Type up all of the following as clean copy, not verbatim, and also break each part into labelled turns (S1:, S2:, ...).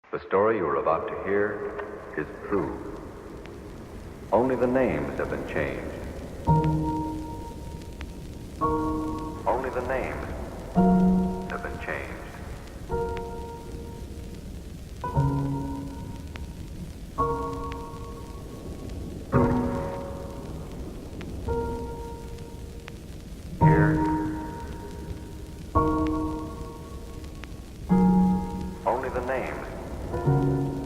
S1: The story you are about to hear is true. Only the names have been changed. Only the names have been changed. Here, only the names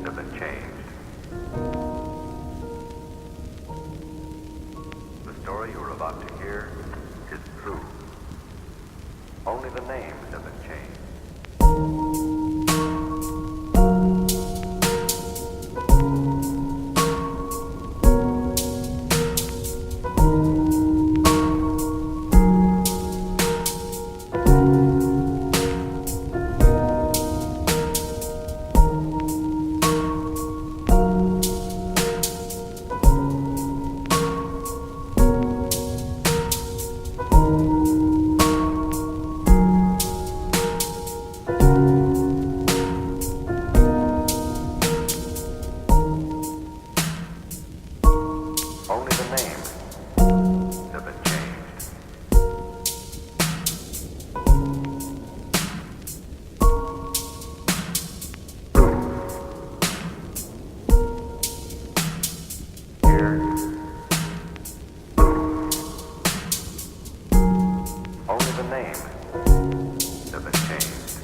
S1: have been changed. The story you are about to hear is true. Only the names have been changed. Only the names have been changed. Here, only the names have been changed.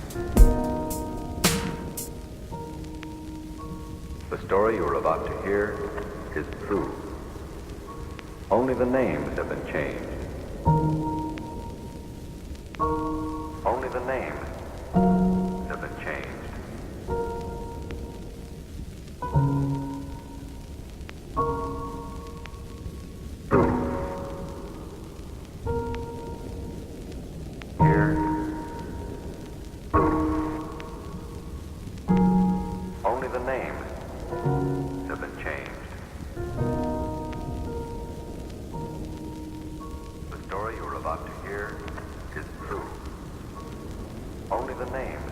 S1: The story you are about to hear is true. Only the names have been changed. Only the names have been changed. Here, only the names have been changed. The story you are about to hear is true. Only the names